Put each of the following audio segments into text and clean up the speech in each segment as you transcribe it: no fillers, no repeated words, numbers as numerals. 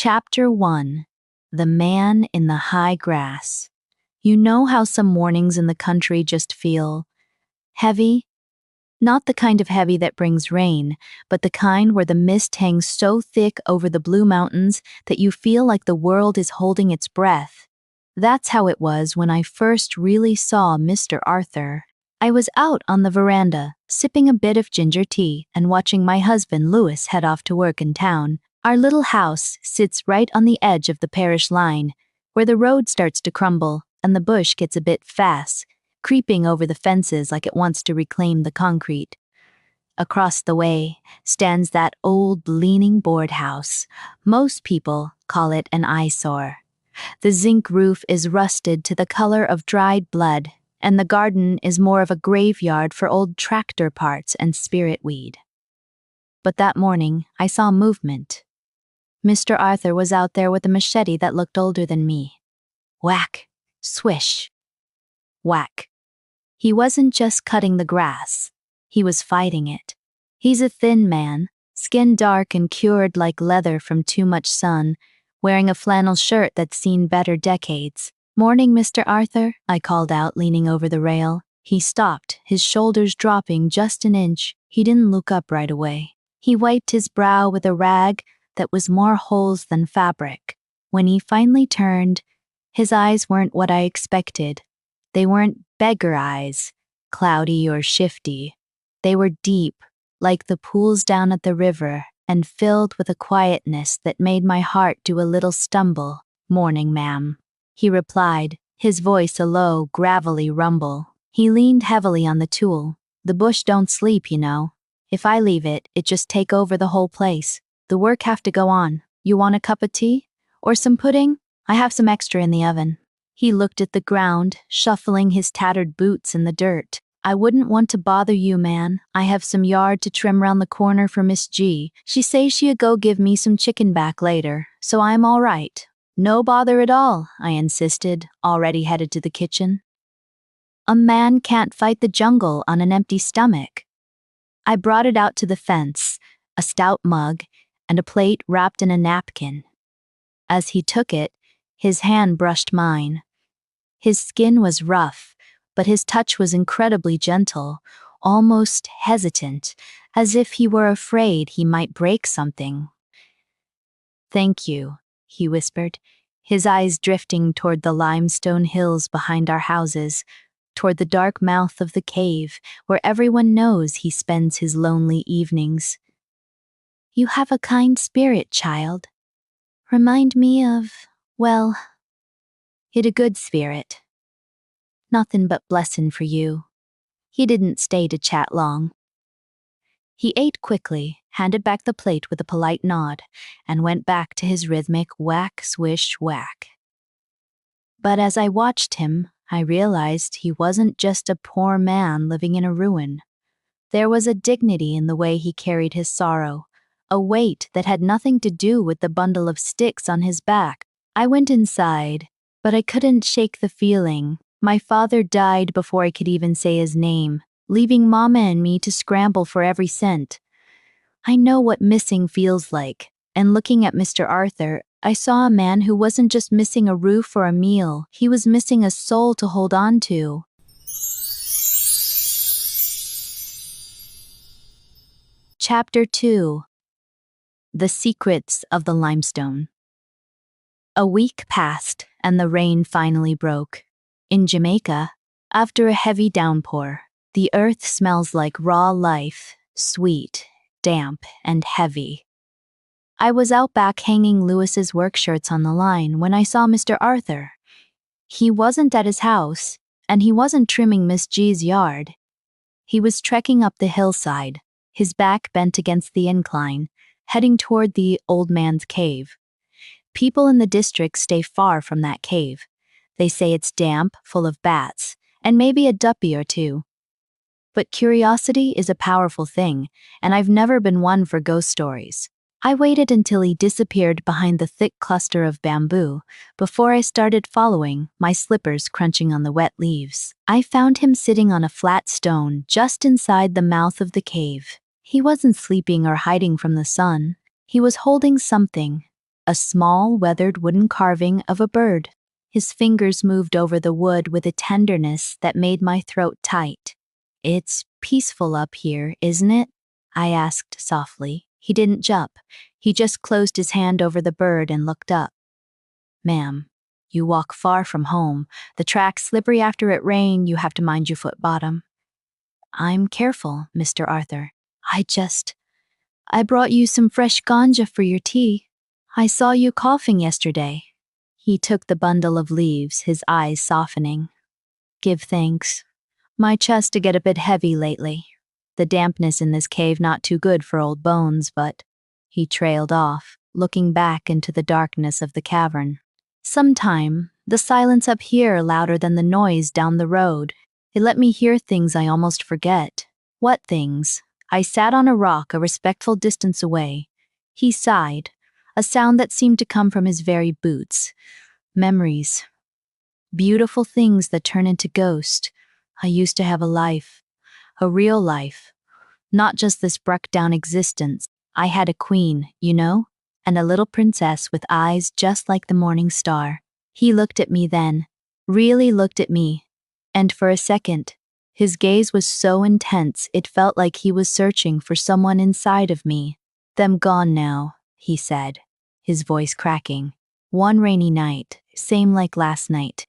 Chapter 1. The Man in the High Grass. You know how some mornings in the country just feel heavy? Not the kind of heavy that brings rain, but the kind where the mist hangs so thick over the blue mountains that you feel like the world is holding its breath. That's how it was when I first really saw Mr. Arthur. I was out on the veranda, sipping a bit of ginger tea and watching my husband Louis head off to work in town. Our little house sits right on the edge of the parish line, where the road starts to crumble and the bush gets a bit fast, creeping over the fences like it wants to reclaim the concrete. Across the way stands that old leaning board house. Most people call it an eyesore. The zinc roof is rusted to the color of dried blood, and the garden is more of a graveyard for old tractor parts and spirit weed. But that morning, I saw movement. Mr. Arthur was out there with a machete that looked older than me. Whack, swish, whack. He wasn't just cutting the grass. He was fighting it. He's a thin man, skin dark and cured like leather from too much sun, wearing a flannel shirt that's seen better decades. "Morning, Mr. Arthur," I called out, leaning over the rail. He stopped, his shoulders dropping just an inch. He didn't look up right away. He wiped his brow with a rag that was more holes than fabric. When he finally turned, his eyes weren't what I expected. They weren't beggar eyes, cloudy or shifty. They were deep, like the pools down at the river, and filled with a quietness that made my heart do a little stumble. "Morning, ma'am," he replied, his voice a low, gravelly rumble. He leaned heavily on the tool. "The bush don't sleep, you know. If I leave it, it just take over the whole place. The work have to go on. You want a cup of tea? Or some pudding? I have some extra in the oven." He looked at the ground, shuffling his tattered boots in the dirt. "I wouldn't want to bother you, man. I have some yard to trim round the corner for Miss G. She says she'll go give me some chicken back later, so I'm all right." "No bother at all," I insisted, already headed to the kitchen. A man can't fight the jungle on an empty stomach. I brought it out to the fence, a stout mug, and a plate wrapped in a napkin. As he took it, his hand brushed mine. His skin was rough, but his touch was incredibly gentle, almost hesitant, as if he were afraid he might break something. "Thank you," he whispered, his eyes drifting toward the limestone hills behind our houses, toward the dark mouth of the cave, where everyone knows he spends his lonely evenings. "You have a kind spirit, child. Remind me of, well, it a good spirit. Nothing but blessin' for you." He didn't stay to chat long. He ate quickly, handed back the plate with a polite nod, and went back to his rhythmic whack, swish, whack. But as I watched him, I realized he wasn't just a poor man living in a ruin. There was a dignity in the way he carried his sorrow, a weight that had nothing to do with the bundle of sticks on his back. I went inside, but I couldn't shake the feeling. My father died before I could even say his name, leaving Mama and me to scramble for every cent. I know what missing feels like, and looking at Mr. Arthur, I saw a man who wasn't just missing a roof or a meal, he was missing a soul to hold on to. Chapter 2. The Secrets of the Limestone. A week passed, and the rain finally broke. In Jamaica, after a heavy downpour, the earth smells like raw life, sweet, damp, and heavy. I was out back hanging Louis's work shirts on the line when I saw Mr. Arthur. He wasn't at his house, and he wasn't trimming Miss G's yard. He was trekking up the hillside, his back bent against the incline, heading toward the old man's cave. People in the district stay far from that cave. They say it's damp, full of bats, and maybe a duppy or two. But curiosity is a powerful thing, and I've never been one for ghost stories. I waited until he disappeared behind the thick cluster of bamboo before I started following, my slippers crunching on the wet leaves. I found him sitting on a flat stone just inside the mouth of the cave. He wasn't sleeping or hiding from the sun. He was holding something, a small, weathered wooden carving of a bird. His fingers moved over the wood with a tenderness that made my throat tight. "It's peaceful up here, isn't it?" I asked softly. He didn't jump. He just closed his hand over the bird and looked up. "Ma'am, you walk far from home. The track's slippery after it rain. You have to mind your foot bottom." "I'm careful, Mr. Arthur. I brought you some fresh ganja for your tea. I saw you coughing yesterday." He took the bundle of leaves, his eyes softening. "Give thanks. My chest to get a bit heavy lately. The dampness in this cave not too good for old bones, but—" He trailed off, looking back into the darkness of the cavern. Sometime, the silence up here louder than the noise down the road. It let me hear things I almost forget. What things? I sat on a rock a respectful distance away. He sighed, a sound that seemed to come from his very boots. Memories. Beautiful things that turn into ghosts. I used to have a life. A real life. Not just this broke-down existence. I had a queen, you know? And a little princess with eyes just like the morning star. He looked at me then. Really looked at me. And for a second, his gaze was so intense it felt like he was searching for someone inside of me. "Them gone now," he said, his voice cracking. "One rainy night, same like last night.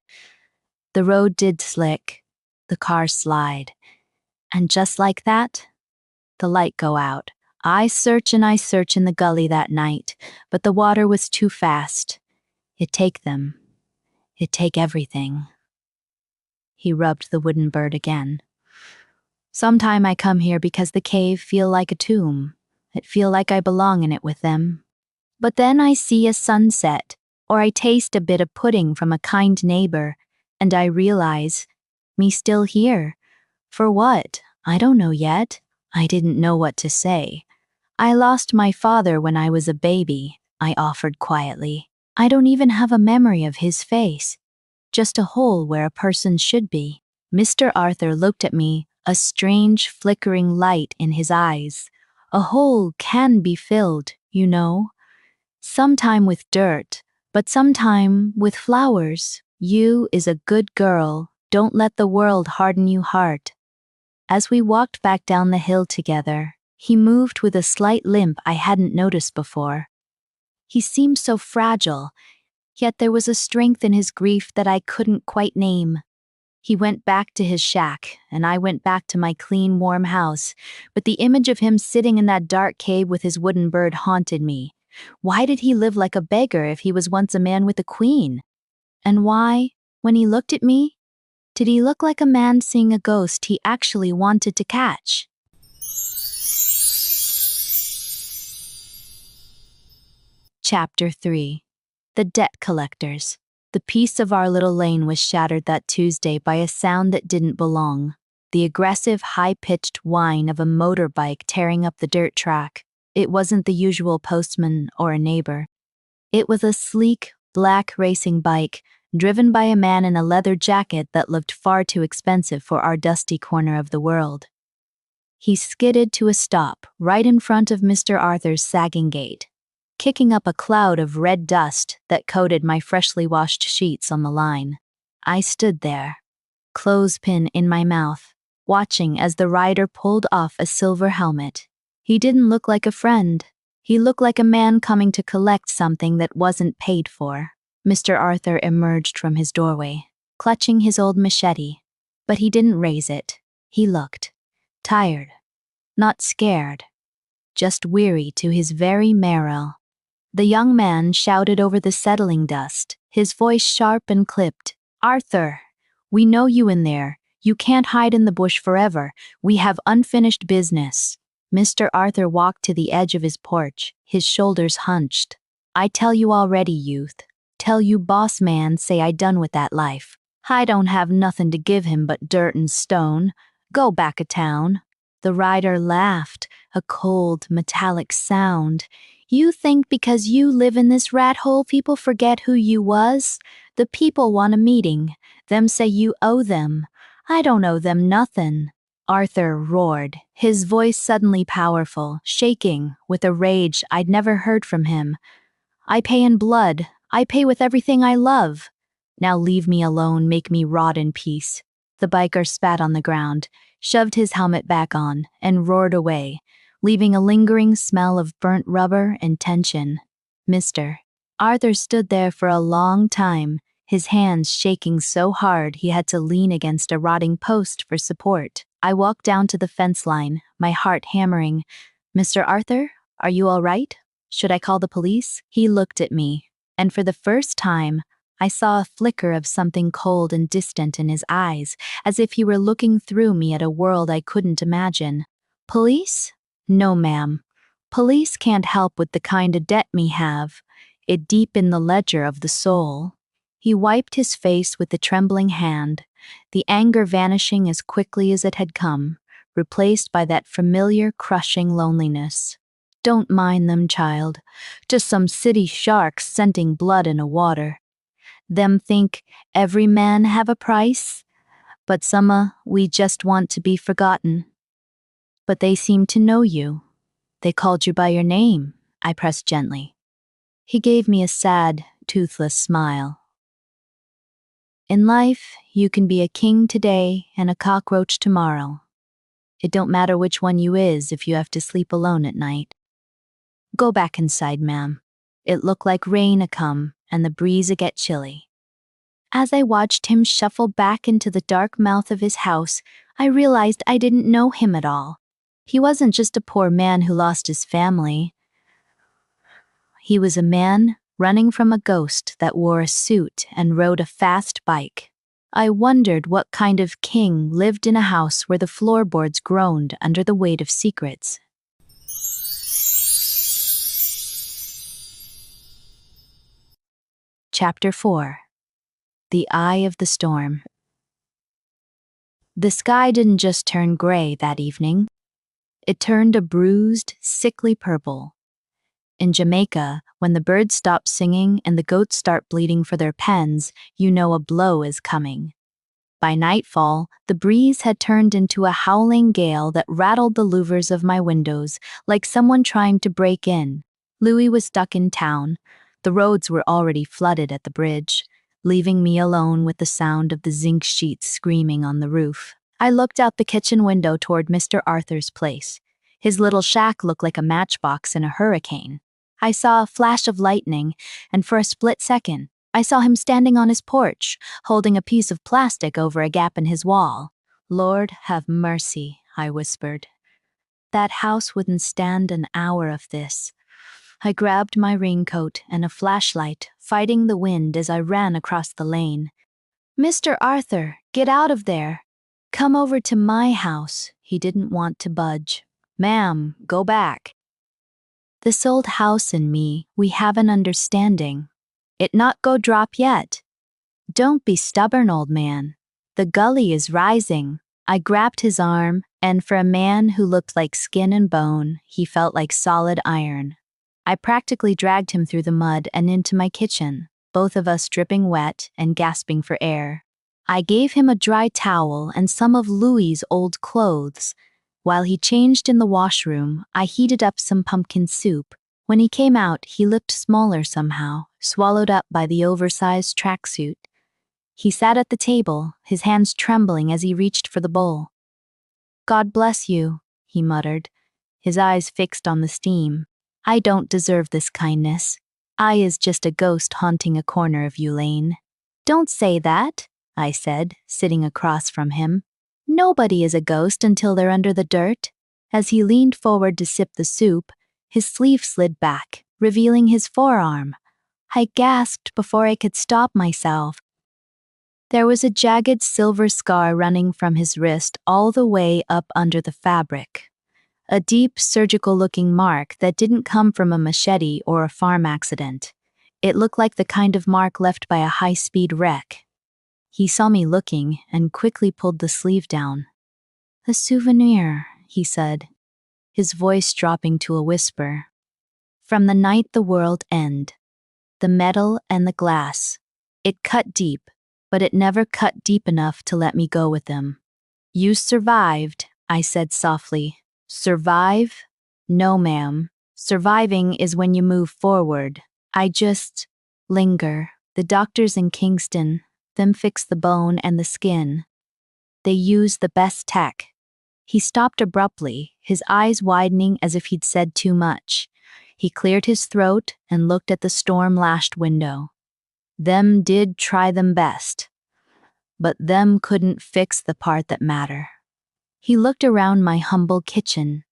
The road did slick, the car slide. And just like that, the light go out. I search in the gully that night, but the water was too fast. It take them. It take everything." He rubbed the wooden bird again. "Sometime I come here because the cave feel like a tomb. It feel like I belong in it with them. But then I see a sunset, or I taste a bit of pudding from a kind neighbor, and I realize, me still here. For what? I don't know yet. I didn't know what to say. I lost my father when I was a baby," I offered quietly. "I don't even have a memory of his face. Just a hole where a person should be." Mr. Arthur looked at me, a strange flickering light in his eyes. "A hole can be filled, you know. Sometime with dirt, but sometime with flowers. You is a good girl. Don't let the world harden you heart." As we walked back down the hill together, he moved with a slight limp I hadn't noticed before. He seemed so fragile, yet there was a strength in his grief that I couldn't quite name. He went back to his shack, and I went back to my clean, warm house, but the image of him sitting in that dark cave with his wooden bird haunted me. Why did he live like a beggar if he was once a man with a queen? And why, when he looked at me, did he look like a man seeing a ghost he actually wanted to catch? Chapter 3. The Debt Collectors. The peace of our little lane was shattered that Tuesday by a sound that didn't belong. The aggressive, high-pitched whine of a motorbike tearing up the dirt track. It wasn't the usual postman or a neighbor. It was a sleek, black racing bike, driven by a man in a leather jacket that looked far too expensive for our dusty corner of the world. He skidded to a stop right in front of Mr. Arthur's sagging gate, kicking up a cloud of red dust that coated my freshly washed sheets on the line. I stood there, clothespin in my mouth, watching as the rider pulled off a silver helmet. He didn't look like a friend. He looked like a man coming to collect something that wasn't paid for. Mr. Arthur emerged from his doorway, clutching his old machete, but he didn't raise it. He looked tired, not scared, just weary to his very marrow. The young man shouted over the settling dust, his voice sharp and clipped. "Arthur, we know you in there. You can't hide in the bush forever. We have unfinished business." Mr. Arthur walked to the edge of his porch, his shoulders hunched. "I tell you already, youth. Tell you boss man say I done with that life. I don't have nothing to give him but dirt and stone. Go back a town." The rider laughed, a cold, metallic sound. "You think because you live in this rat hole people forget who you was? The people want a meeting. Them say you owe them. I don't owe them nothin'." Arthur roared, his voice suddenly powerful, shaking with a rage I'd never heard from him. I pay in blood. I pay with everything I love. Now leave me alone, make me rot in peace." The biker spat on the ground, shoved his helmet back on, and roared away, leaving a lingering smell of burnt rubber and tension. Mr. Arthur stood there for a long time, his hands shaking so hard he had to lean against a rotting post for support. I walked down to the fence line, my heart hammering. "Mr. Arthur, are you all right? Should I call the police?" He looked at me, and for the first time, I saw a flicker of something cold and distant in his eyes, as if he were looking through me at a world I couldn't imagine. "Police? No, ma'am. Police can't help with the kind of debt me have. It deep in the ledger of the soul." He wiped his face with a trembling hand, the anger vanishing as quickly as it had come, replaced by that familiar crushing loneliness. "Don't mind them, child. Just some city sharks scenting blood in a water. Them think every man have a price, but some we just want to be forgotten." "But they seem to know you. They called you by your name," I pressed gently. He gave me a sad, toothless smile. "In life, you can be a king today and a cockroach tomorrow. It don't matter which one you is if you have to sleep alone at night. Go back inside, ma'am. It look like rain a-come and the breeze a-get chilly." As I watched him shuffle back into the dark mouth of his house, I realized I didn't know him at all. He wasn't just a poor man who lost his family. He was a man running from a ghost that wore a suit and rode a fast bike. I wondered what kind of king lived in a house where the floorboards groaned under the weight of secrets. Chapter 4. The Eye of the Storm. The sky didn't just turn gray that evening. It turned a bruised, sickly purple. In Jamaica, when the birds stop singing and the goats start bleeding for their pens, you know a blow is coming. By nightfall, the breeze had turned into a howling gale that rattled the louvers of my windows like someone trying to break in. Louis was stuck in town. The roads were already flooded at the bridge, leaving me alone with the sound of the zinc sheets screaming on the roof. I looked out the kitchen window toward Mr. Arthur's place. His little shack looked like a matchbox in a hurricane. I saw a flash of lightning, and for a split second, I saw him standing on his porch, holding a piece of plastic over a gap in his wall. "Lord, have mercy," I whispered. That house wouldn't stand an hour of this. I grabbed my raincoat and a flashlight, fighting the wind as I ran across the lane. "Mr. Arthur, get out of there. Come over to my house." He didn't want to budge. "Ma'am, go back." This old house and me, we have an understanding. It not go drop yet. "Don't be stubborn, old man. The gully is rising." I grabbed his arm, and for a man who looked like skin and bone, he felt like solid iron. I practically dragged him through the mud and into my kitchen, both of us dripping wet and gasping for air. I gave him a dry towel and some of Louis's old clothes. While he changed in the washroom, I heated up some pumpkin soup. When he came out, he looked smaller somehow, swallowed up by the oversized tracksuit. He sat at the table, his hands trembling as he reached for the bowl. "God bless you," he muttered, his eyes fixed on the steam. "I don't deserve this kindness. I is just a ghost haunting a corner of you, Lane." "Don't say that," I said, sitting across from him. "Nobody is a ghost until they're under the dirt." As he leaned forward to sip the soup, his sleeve slid back, revealing his forearm. I gasped before I could stop myself. There was a jagged silver scar running from his wrist all the way up under the fabric. A deep, surgical-looking mark that didn't come from a machete or a farm accident. It looked like the kind of mark left by a high-speed wreck. He saw me looking and quickly pulled the sleeve down. "A souvenir," he said, his voice dropping to a whisper. "From the night the world ended. The metal and the glass. It cut deep, but it never cut deep enough to let me go with him." "You survived," I said softly. "Survive? No, ma'am. Surviving is when you move forward. I just linger. The doctors in Kingston, them fix the bone and the skin. They use the best tech. He stopped abruptly, his eyes widening as if he'd said too much. He cleared his throat and looked at the storm-lashed window. Them did try them best, but them couldn't fix the part that matter. He looked around my humble kitchen,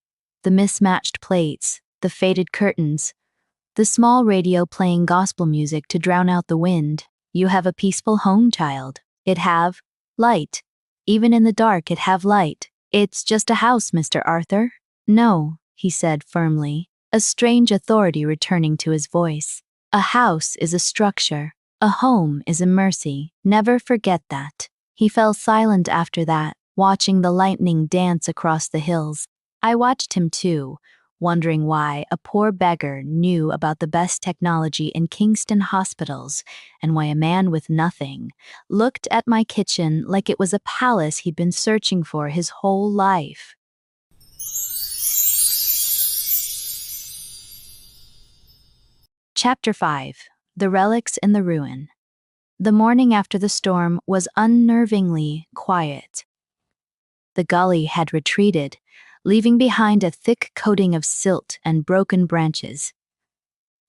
the mismatched plates, the faded curtains, the small radio playing gospel music to drown out the wind. You have a peaceful home, child. It have light. Even in the dark, it have light. It's just a house, Mr. Arthur. No, he said firmly, a strange authority returning to his voice. A house is a structure. A home is a mercy. Never forget that. He fell silent after that, watching the lightning dance across the hills. I watched him too, wondering why a poor beggar knew about the best technology in Kingston hospitals and why a man with nothing looked at my kitchen like it was a palace he'd been searching for his whole life. Chapter 5. The Relics in the Ruin. The morning after the storm was unnervingly quiet. The gully had retreated, leaving behind a thick coating of silt and broken branches.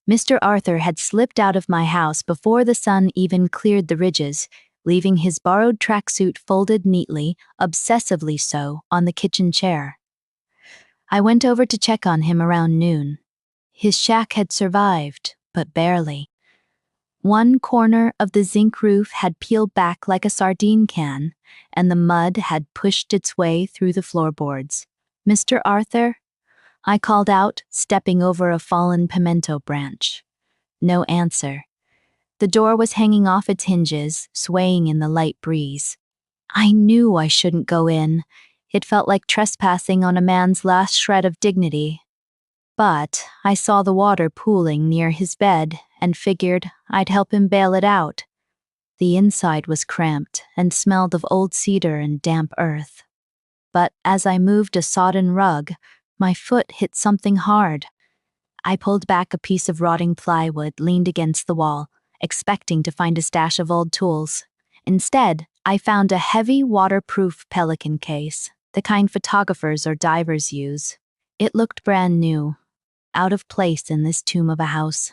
Mr. Arthur had slipped out of my house before the sun even cleared the ridges, leaving his borrowed tracksuit folded neatly, obsessively so, on the kitchen chair. I went over to check on him around noon. His shack had survived, but barely. One corner of the zinc roof had peeled back like a sardine can, and the mud had pushed its way through the floorboards. Mr. Arthur? I called out, stepping over a fallen pimento branch. No answer. The door was hanging off its hinges, swaying in the light breeze. I knew I shouldn't go in. It felt like trespassing on a man's last shred of dignity. But I saw the water pooling near his bed and figured I'd help him bail it out. The inside was cramped and smelled of old cedar and damp earth. But as I moved a sodden rug, my foot hit something hard. I pulled back a piece of rotting plywood leaned against the wall, expecting to find a stash of old tools. Instead, I found a heavy waterproof pelican case, the kind photographers or divers use. It looked brand new, out of place in this tomb of a house.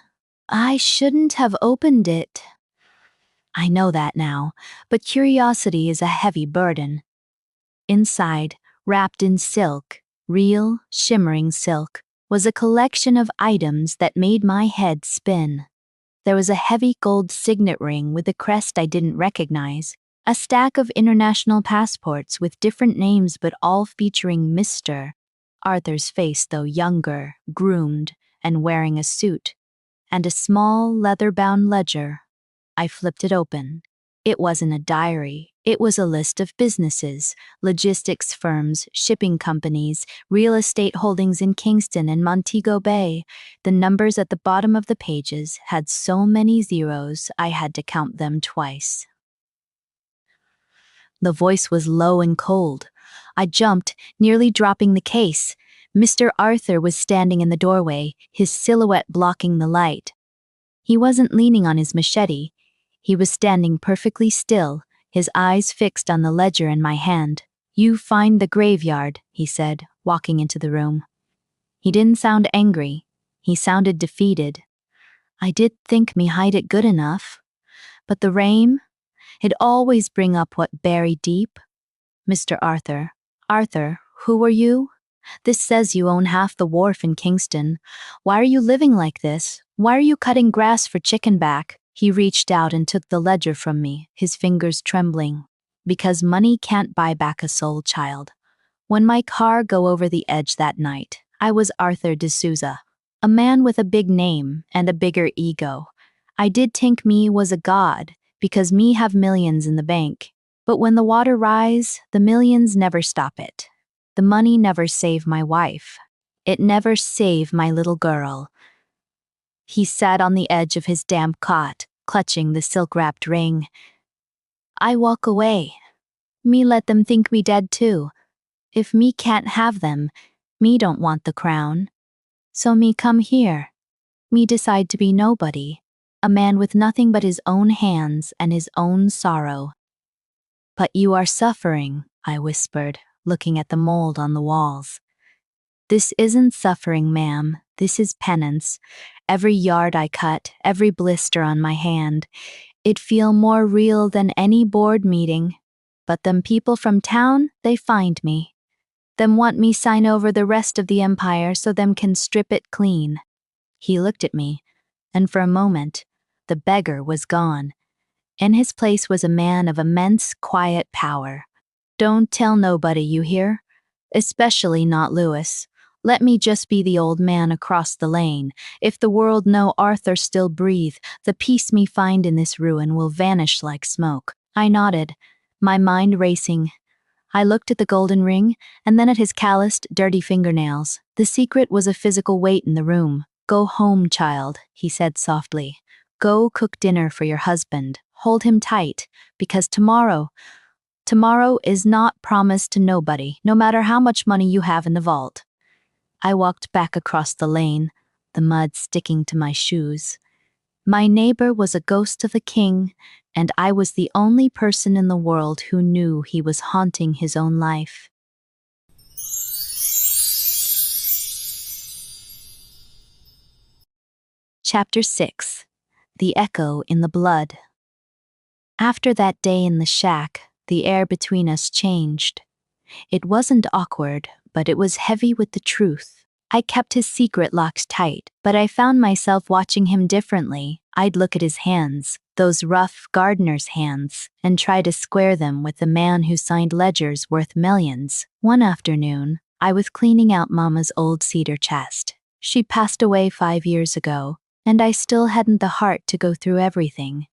I shouldn't have opened it. I know that now, but curiosity is a heavy burden. Inside, wrapped in silk, real, shimmering silk, was a collection of items that made my head spin. There was a heavy gold signet ring with a crest I didn't recognize, a stack of international passports with different names but all featuring Mr. Arthur's face, though younger, groomed, and wearing a suit, and a small leather-bound ledger. I flipped it open. It wasn't a diary. It was a list of businesses, logistics firms, shipping companies, real estate holdings in Kingston and Montego Bay. The numbers at the bottom of the pages had so many zeros I had to count them twice. The voice was low and cold. I jumped, nearly dropping the case. Mr. Arthur was standing in the doorway, his silhouette blocking the light. He wasn't leaning on his machete. He was standing perfectly still, his eyes fixed on the ledger in my hand. "You find the graveyard," he said, walking into the room. He didn't sound angry. He sounded defeated. I did think me hide it good enough. But the rain, it'd always bring up what buried deep. Mr. Arthur. Arthur, who are you? This says you own half the wharf in Kingston. Why are you living like this? Why are you cutting grass for chicken back? He reached out and took the ledger from me, his fingers trembling. Because money can't buy back a soul, child. When my car go over the edge that night, I was Arthur D'Souza, a man with a big name and a bigger ego. I did think me was a god, because me have millions in the bank. But when the water rise, the millions never stop it. The money never save my wife. It never save my little girl. He sat on the edge of his damp cot, clutching the silk-wrapped ring. I walk away. Me let them think me dead too. If me can't have them, me don't want the crown. So me come here. Me decide to be nobody, a man with nothing but his own hands and his own sorrow. But you are suffering, I whispered, looking at the mold on the walls. This isn't suffering, ma'am. This is penance. Every yard I cut, every blister on my hand, it feel more real than any board meeting. But them people from town, they find me. Them want me sign over the rest of the empire so them can strip it clean. He looked at me, and for a moment, the beggar was gone. In his place was a man of immense, quiet power. Don't tell nobody, you hear? Especially not Lewis. Let me just be the old man across the lane. If the world know Arthur still breathe, the peace me find in this ruin will vanish like smoke. I nodded, my mind racing. I looked at the golden ring, and then at his calloused, dirty fingernails. The secret was a physical weight in the room. Go home, child, he said softly. Go cook dinner for your husband. Hold him tight, because tomorrow is not promised to nobody, no matter how much money you have in the vault. I walked back across the lane, the mud sticking to my shoes. My neighbor was a ghost of a king, and I was the only person in the world who knew he was haunting his own life. Chapter 6. The Echo in the Blood. After that day in the shack, the air between us changed. It wasn't awkward, but it was heavy with the truth. I kept his secret locked tight, but I found myself watching him differently. I'd look at his hands, those rough gardener's hands, and try to square them with the man who signed ledgers worth millions. One afternoon, I was cleaning out Mama's old cedar chest. She passed away 5 years ago, and I still hadn't the heart to go through everything.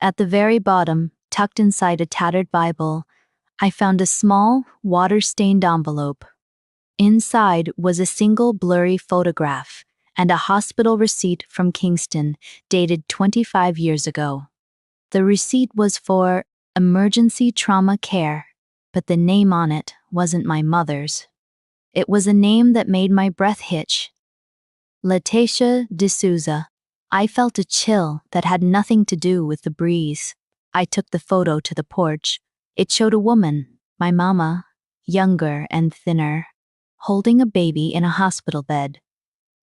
At the very bottom, tucked inside a tattered Bible, I found a small, water-stained envelope. Inside was a single blurry photograph and a hospital receipt from Kingston dated 25 years ago. The receipt was for emergency trauma care, but the name on it wasn't my mother's. It was a name that made my breath hitch. Letitia D'Souza. I felt a chill that had nothing to do with the breeze. I took the photo to the porch. It showed a woman, my mama, younger and thinner, holding a baby in a hospital bed.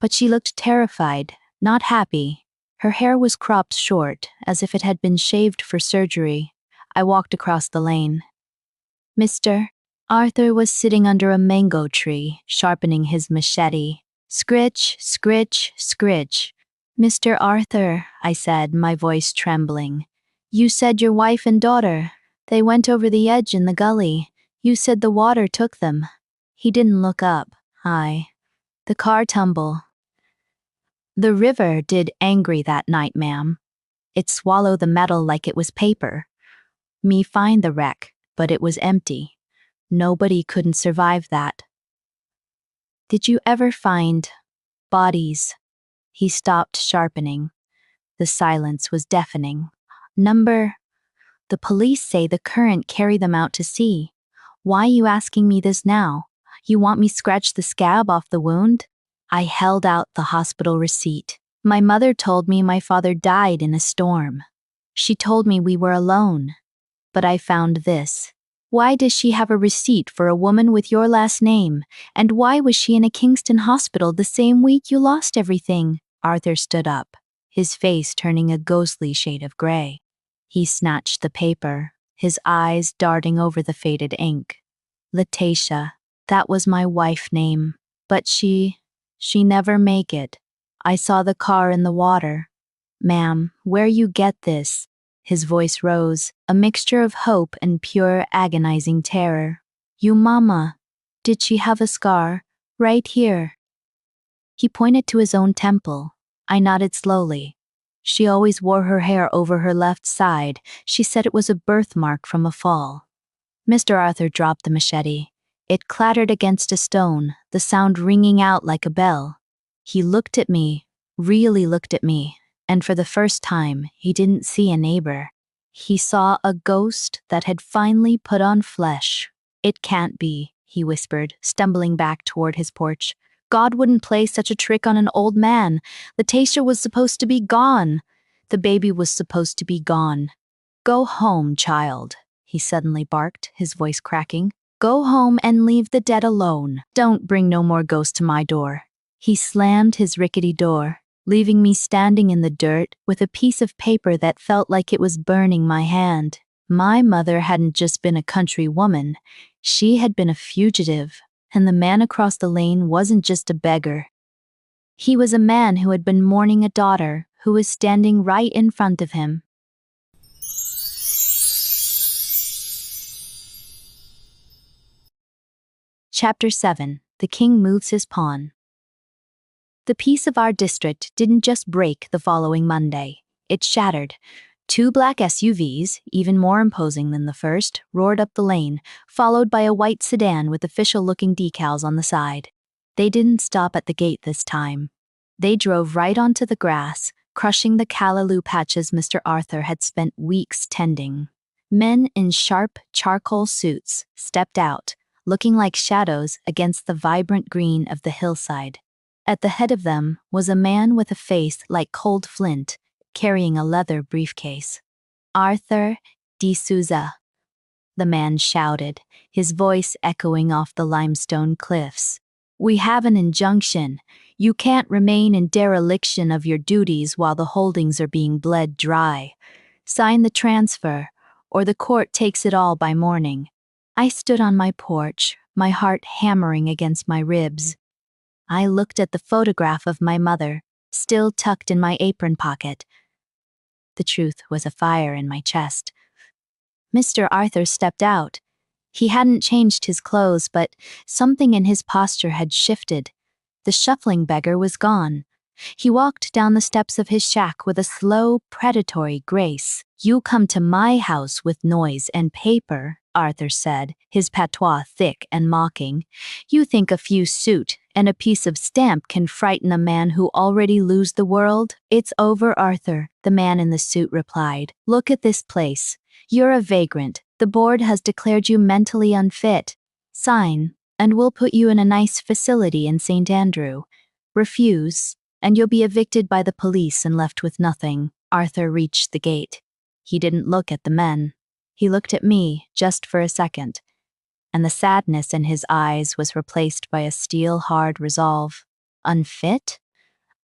But she looked terrified, not happy. Her hair was cropped short, as if it had been shaved for surgery. I walked across the lane. Mr. Arthur was sitting under a mango tree, sharpening his machete. Scritch, scritch, scritch. Mr. Arthur, I said, my voice trembling. You said your wife and daughter. They went over the edge in the gully. You said the water took them. He didn't look up. The car tumble. The river did angry that night, ma'am. It swallowed the metal like it was paper. Me find the wreck, but it was empty. Nobody couldn't survive that. Did you ever find bodies? He stopped sharpening. The silence was deafening. The police say the current carried them out to sea. Why you asking me this now? You want me scratch the scab off the wound? I held out the hospital receipt. My mother told me my father died in a storm. She told me we were alone. But I found this. Why does she have a receipt for a woman with your last name? And why was she in a Kingston hospital the same week you lost everything? Arthur stood up, his face turning a ghostly shade of gray. He snatched the paper, his eyes darting over the faded ink. Letitia, that was my wife name. But she never make it. I saw the car in the water. Ma'am, where you get this? His voice rose, a mixture of hope and pure agonizing terror. You mama. Did she have a scar? Right here. He pointed to his own temple. I nodded slowly. She always wore her hair over her left side. She said it was a birthmark from a fall. Mr. Arthur dropped the machete. It clattered against a stone, the sound ringing out like a bell. He looked at me, really looked at me, and for the first time, he didn't see a neighbor. He saw a ghost that had finally put on flesh. It can't be, he whispered, stumbling back toward his porch. God wouldn't play such a trick on an old man. Letitia was supposed to be gone. The baby was supposed to be gone. Go home, child, he suddenly barked, his voice cracking. Go home and leave the dead alone. Don't bring no more ghosts to my door. He slammed his rickety door, leaving me standing in the dirt with a piece of paper that felt like it was burning my hand. My mother hadn't just been a country woman. She had been a fugitive, and the man across the lane wasn't just a beggar. He was a man who had been mourning a daughter who was standing right in front of him. Chapter 7. The King Moves His Pawn. The peace of our district didn't just break the following Monday. It shattered. 2 black SUVs, even more imposing than the first, roared up the lane, followed by a white sedan with official-looking decals on the side. They didn't stop at the gate this time. They drove right onto the grass, crushing the callaloo patches Mr. Arthur had spent weeks tending. Men in sharp charcoal suits stepped out, looking like shadows against the vibrant green of the hillside. At the head of them was a man with a face like cold flint, carrying a leather briefcase. Arthur D'Souza, the man shouted, his voice echoing off the limestone cliffs. We have an injunction. You can't remain in dereliction of your duties while the holdings are being bled dry. Sign the transfer, or the court takes it all by morning. I stood on my porch, my heart hammering against my ribs. I looked at the photograph of my mother, still tucked in my apron pocket. The truth was afire in my chest. Mr. Arthur stepped out. He hadn't changed his clothes, but something in his posture had shifted. The shuffling beggar was gone. He walked down the steps of his shack with a slow, predatory grace. You come to my house with noise and paper, Arthur said, his patois thick and mocking. You think a few soot and a piece of stamp can frighten a man who already lose the world? It's over, Arthur, the man in the suit replied. Look at this place. You're a vagrant. The board has declared you mentally unfit. Sign, and we'll put you in a nice facility in St. Andrew. Refuse, and you'll be evicted by the police and left with nothing. Arthur reached the gate. He didn't look at the men. He looked at me, just for a second, and the sadness in his eyes was replaced by a steel-hard resolve. Unfit?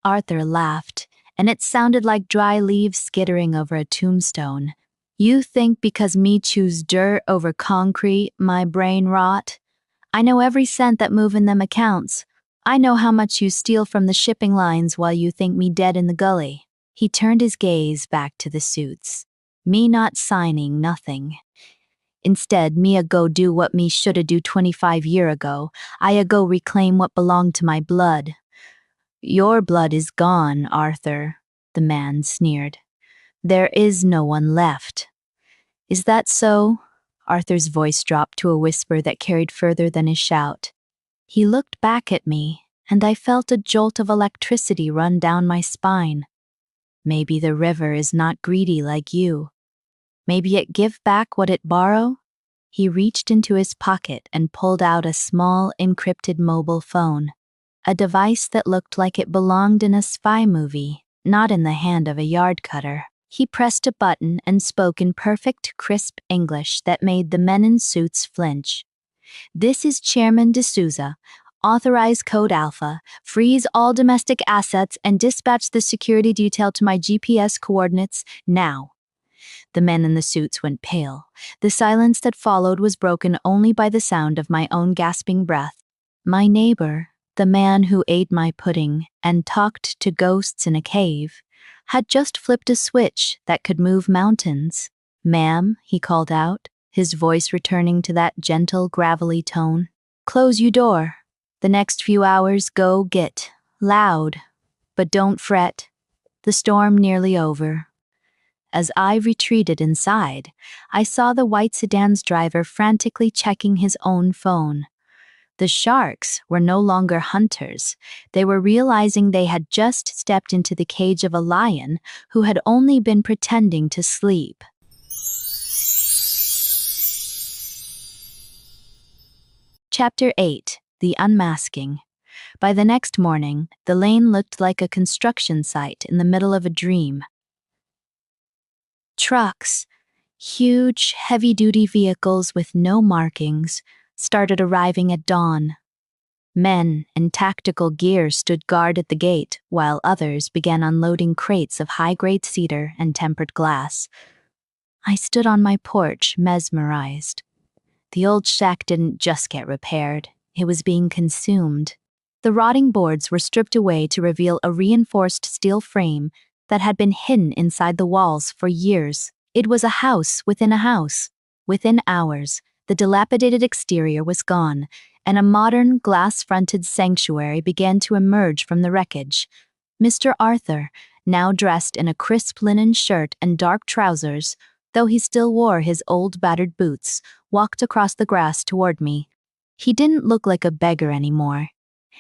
Arthur laughed, and it sounded like dry leaves skittering over a tombstone. You think because me choose dirt over concrete, my brain rot? I know every cent that move in them accounts. I know how much you steal from the shipping lines while you think me dead in the gully. He turned his gaze back to the suits. Me not signing nothing. Instead, me a go do what me shoulda do 25 year ago. I a go reclaim what belonged to my blood. Your blood is gone, Arthur, the man sneered. There is no one left. Is that so? Arthur's voice dropped to a whisper that carried further than his shout. He looked back at me, and I felt a jolt of electricity run down my spine. Maybe the river is not greedy like you. Maybe it give back what it borrow? He reached into his pocket and pulled out a small, encrypted mobile phone, a device that looked like it belonged in a spy movie, not in the hand of a yard cutter. He pressed a button and spoke in perfect, crisp English that made the men in suits flinch. This is Chairman D'Souza. Authorize Code Alpha, freeze all domestic assets, and dispatch the security detail to my GPS coordinates now. The men in the suits went pale. The silence that followed was broken only by the sound of my own gasping breath. My neighbor, the man who ate my pudding and talked to ghosts in a cave, had just flipped a switch that could move mountains. Ma'am, he called out, his voice returning to that gentle, gravelly tone. Close you door. The next few hours go get loud, but don't fret. The storm nearly over. As I retreated inside, I saw the white sedan's driver frantically checking his own phone. The sharks were no longer hunters. They were realizing they had just stepped into the cage of a lion who had only been pretending to sleep. Chapter 8. The Unmasking. By the next morning, the lane looked like a construction site in the middle of a dream. Trucks, huge, heavy-duty vehicles with no markings, started arriving at dawn. Men in tactical gear stood guard at the gate, while others began unloading crates of high-grade cedar and tempered glass. I stood on my porch, mesmerized. The old shack didn't just get repaired, it was being consumed. The rotting boards were stripped away to reveal a reinforced steel frame that had been hidden inside the walls for years. It was a house within a house. Within hours, the dilapidated exterior was gone, and a modern, glass-fronted sanctuary began to emerge from the wreckage. Mr. Arthur, now dressed in a crisp linen shirt and dark trousers, though he still wore his old battered boots, walked across the grass toward me. He didn't look like a beggar anymore.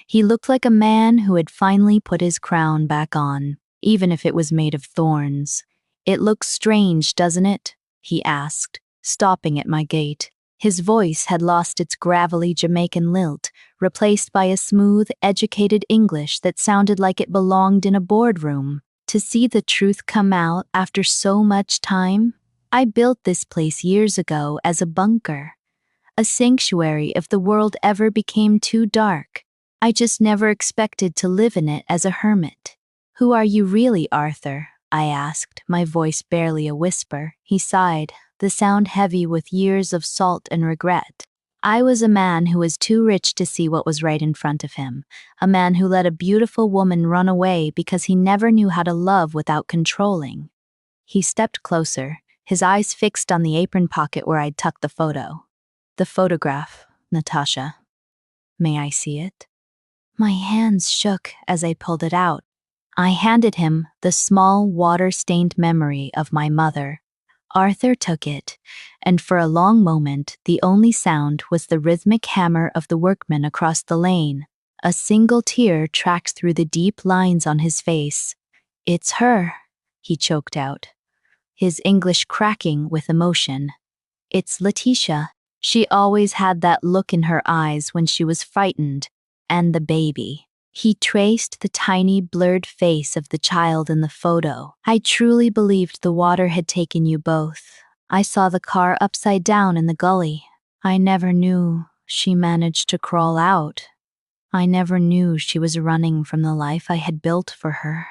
He looked like a man who had finally put his crown back on, even if it was made of thorns. "It looks strange, doesn't it?" he asked, stopping at my gate. His voice had lost its gravelly Jamaican lilt, replaced by a smooth, educated English that sounded like it belonged in a boardroom. To see the truth come out after so much time? I built this place years ago as a bunker, a sanctuary if the world ever became too dark. I just never expected to live in it as a hermit. "Who are you really, Arthur?" I asked, my voice barely a whisper. He sighed, the sound heavy with years of salt and regret. I was a man who was too rich to see what was right in front of him, a man who let a beautiful woman run away because he never knew how to love without controlling. He stepped closer, his eyes fixed on the apron pocket where I'd tucked the photo. "The photograph, Natasha. May I see it?" My hands shook as I pulled it out. I handed him the small, water-stained memory of my mother. Arthur took it, and for a long moment the only sound was the rhythmic hammer of the workmen across the lane. A single tear tracked through the deep lines on his face. "It's her," he choked out, his English cracking with emotion. "It's Letitia. She always had that look in her eyes when she was frightened. And the baby." He traced the tiny, blurred face of the child in the photo. "I truly believed the water had taken you both. I saw the car upside down in the gully. I never knew she managed to crawl out. I never knew she was running from the life I had built for her."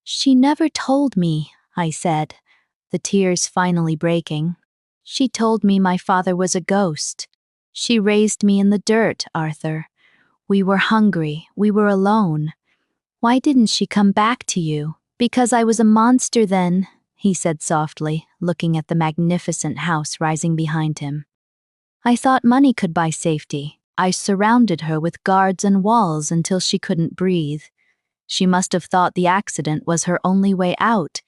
"She never told me," I said, the tears finally breaking. "She told me my father was a ghost. She raised me in the dirt, Arthur. We were hungry, we were alone. Why didn't she come back to you?" "Because I was a monster then," he said softly, looking at the magnificent house rising behind him. "I thought money could buy safety. I surrounded her with guards and walls until she couldn't breathe. She must have thought the accident was her only way out,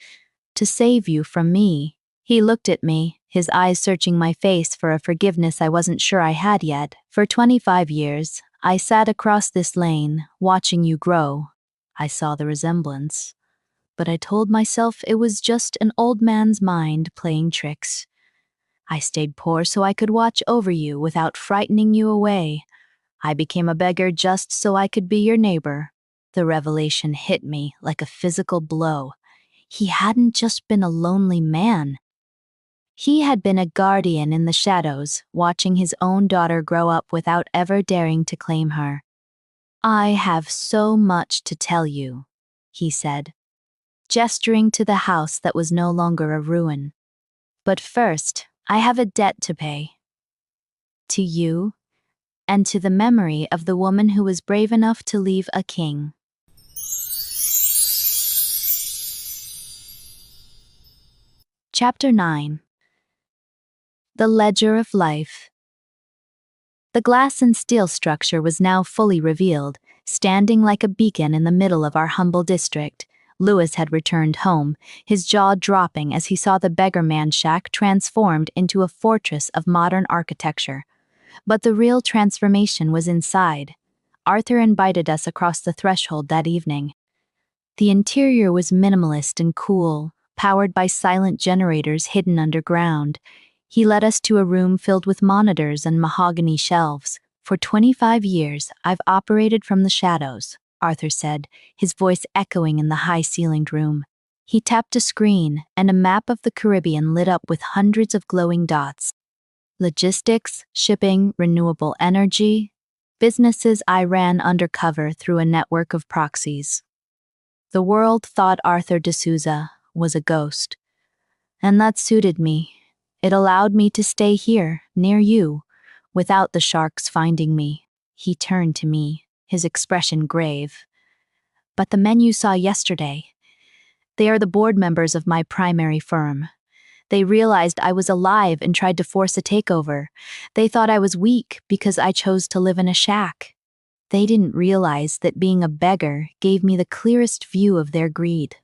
to save you from me." He looked at me, his eyes searching my face for a forgiveness I wasn't sure I had yet. "For 25 years, I sat across this lane, watching you grow. I saw the resemblance. But I told myself it was just an old man's mind playing tricks. I stayed poor so I could watch over you without frightening you away. I became a beggar just so I could be your neighbor." The revelation hit me like a physical blow. He hadn't just been a lonely man. He had been a guardian in the shadows, watching his own daughter grow up without ever daring to claim her. "I have so much to tell you," he said, gesturing to the house that was no longer a ruin. "But first, I have a debt to pay. To you, and to the memory of the woman who was brave enough to leave a king." Chapter 9. The Ledger of Life. The glass and steel structure was now fully revealed, standing like a beacon in the middle of our humble district. Lewis had returned home, his jaw dropping as he saw the beggar man shack transformed into a fortress of modern architecture. But the real transformation was inside. Arthur invited us across the threshold that evening. The interior was minimalist and cool, powered by silent generators hidden underground. He led us to a room filled with monitors and mahogany shelves, For 25 years, I've operated from the shadows, Arthur said, his voice echoing in the high-ceilinged room. He tapped a screen, and a map of the Caribbean lit up with hundreds of glowing dots. Logistics, shipping, renewable energy, businesses I ran undercover through a network of proxies. The world thought Arthur D'Souza was a ghost. And that suited me. It allowed me to stay here, near you, without the sharks finding me. He turned to me, his expression grave. But the men you saw yesterday, they are the board members of my primary firm. They realized I was alive and tried to force a takeover. They thought I was weak because I chose to live in a shack. They didn't realize that being a beggar gave me the clearest view of their greed.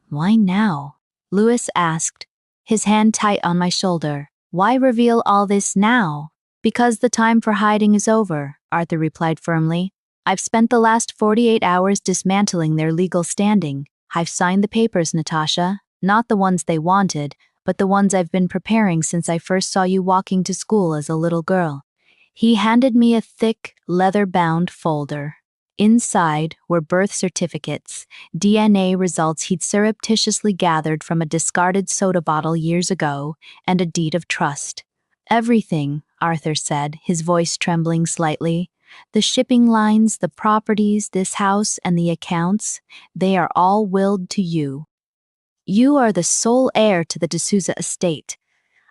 Why now? Lewis asked, his hand tight on my shoulder. Why reveal all this now? Because the time for hiding is over, Arthur replied firmly. I've spent the last 48 hours dismantling their legal standing. I've signed the papers, Natasha, not the ones they wanted, but the ones I've been preparing since I first saw you walking to school as a little girl. He handed me a thick, leather-bound folder. Inside were birth certificates, DNA results he'd surreptitiously gathered from a discarded soda bottle years ago, and a deed of trust. Everything, Arthur said, his voice trembling slightly. The shipping lines, the properties, this house, and the accounts, they are all willed to you. You are the sole heir to the D'Souza estate.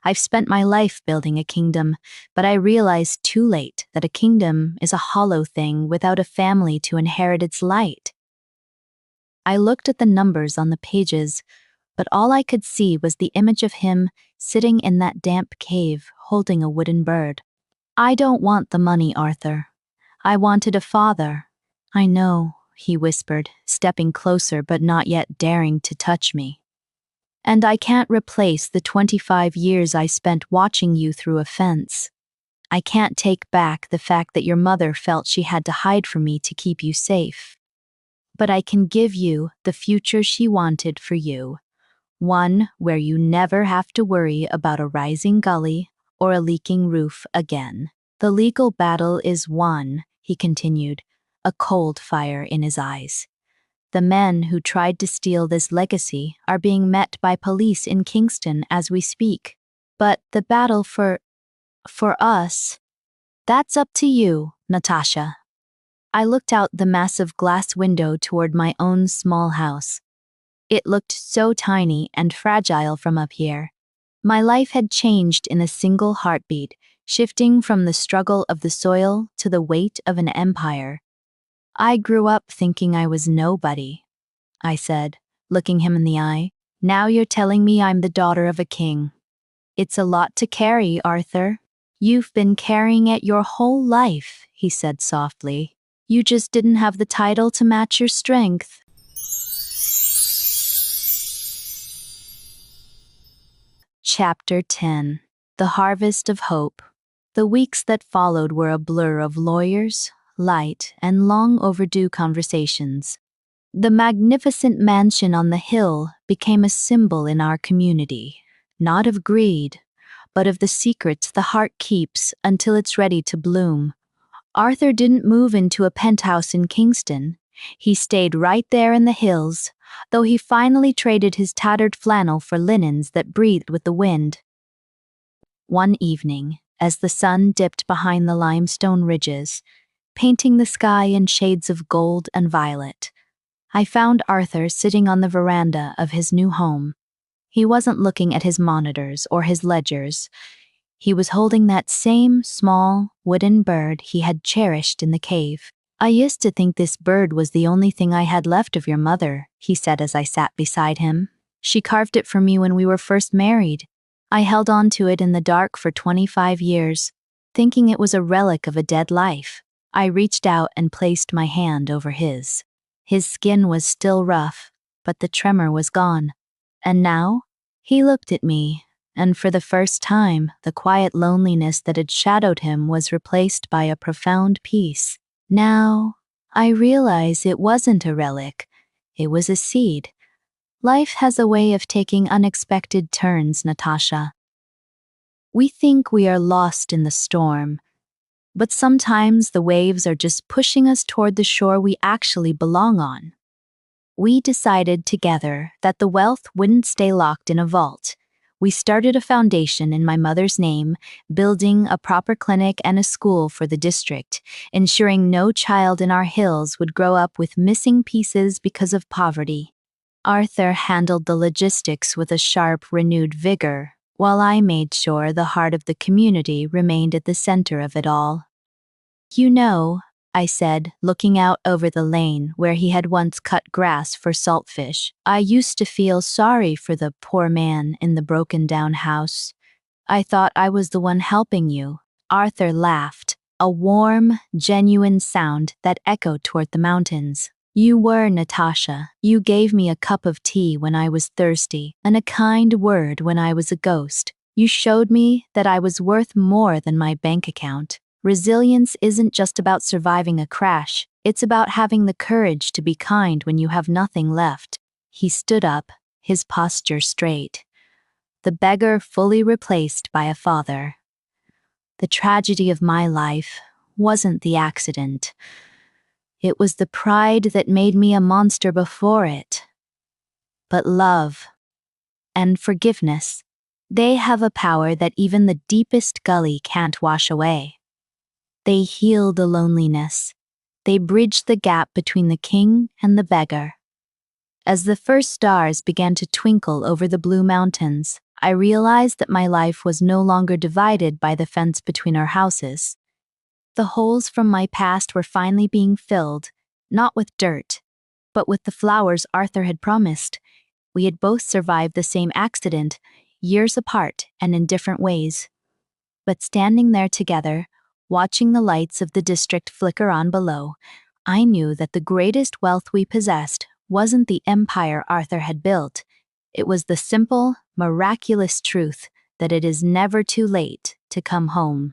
I've spent my life building a kingdom, but I realized too late that a kingdom is a hollow thing without a family to inherit its light. I looked at the numbers on the pages, but all I could see was the image of him sitting in that damp cave holding a wooden bird. I don't want the money, Arthur. I wanted a father. I know, he whispered, stepping closer but not yet daring to touch me. And I can't replace the 25 years I spent watching you through a fence. I can't take back the fact that your mother felt she had to hide from me to keep you safe. But I can give you the future she wanted for you. One where you never have to worry about a rising gully or a leaking roof again. The legal battle is won, he continued, a cold fire in his eyes. The men who tried to steal this legacy are being met by police in Kingston as we speak. But the battle for us, that's up to you, Natasha. I looked out the massive glass window toward my own small house. It looked so tiny and fragile from up here. My life had changed in a single heartbeat, shifting from the struggle of the soil to the weight of an empire. I grew up thinking I was nobody, I said, looking him in the eye. Now you're telling me I'm the daughter of a king. It's a lot to carry, Arthur. You've been carrying it your whole life, he said softly. You just didn't have the title to match your strength. Chapter 10. The Harvest of Hope. The weeks that followed were a blur of lawyers, light, and long overdue conversations. The magnificent mansion on the hill became a symbol in our community, not of greed, but of the secrets the heart keeps until it's ready to bloom. Arthur didn't move into a penthouse in Kingston. He stayed right there in the hills, though he finally traded his tattered flannel for linens that breathed with the wind. One evening, as the sun dipped behind the limestone ridges, painting the sky in shades of gold and violet, I found Arthur sitting on the veranda of his new home. He wasn't looking at his monitors or his ledgers. He was holding that same small, wooden bird he had cherished in the cave. I used to think this bird was the only thing I had left of your mother, he said as I sat beside him. She carved it for me when we were first married. I held on to it in the dark for 25 years, thinking it was a relic of a dead life. I reached out and placed my hand over his. His skin was still rough, but the tremor was gone. And now, he looked at me, and for the first time, the quiet loneliness that had shadowed him was replaced by a profound peace. Now, I realize it wasn't a relic. It was a seed. Life has a way of taking unexpected turns, Natasha. We think we are lost in the storm, But sometimes the waves are just pushing us toward the shore we actually belong on. We decided together that the wealth wouldn't stay locked in a vault. We started a foundation in my mother's name, building a proper clinic and a school for the district, ensuring no child in our hills would grow up with missing pieces because of poverty. Arthur handled the logistics with a sharp, renewed vigor, while I made sure the heart of the community remained at the center of it all. "You know," I said, looking out over the lane where he had once cut grass for saltfish, "I used to feel sorry for the poor man in the broken-down house. I thought I was the one helping you." Arthur laughed, a warm, genuine sound that echoed toward the mountains. "You were, Natasha. You gave me a cup of tea when I was thirsty, and a kind word when I was a ghost. You showed me that I was worth more than my bank account." Resilience isn't just about surviving a crash, it's about having the courage to be kind when you have nothing left. He stood up, his posture straight. The beggar fully replaced by a father. "The tragedy of my life wasn't the accident. It was the pride that made me a monster before it. But love and forgiveness, they have a power that even the deepest gully can't wash away. They heal the loneliness. They bridge the gap between the king and the beggar." As the first stars began to twinkle over the blue mountains, I realized that my life was no longer divided by the fence between our houses. The holes from my past were finally being filled, not with dirt, but with the flowers Arthur had promised. We had both survived the same accident, years apart and in different ways. But standing there together, watching the lights of the district flicker on below, I knew that the greatest wealth we possessed wasn't the empire Arthur had built. It was the simple, miraculous truth that it is never too late to come home.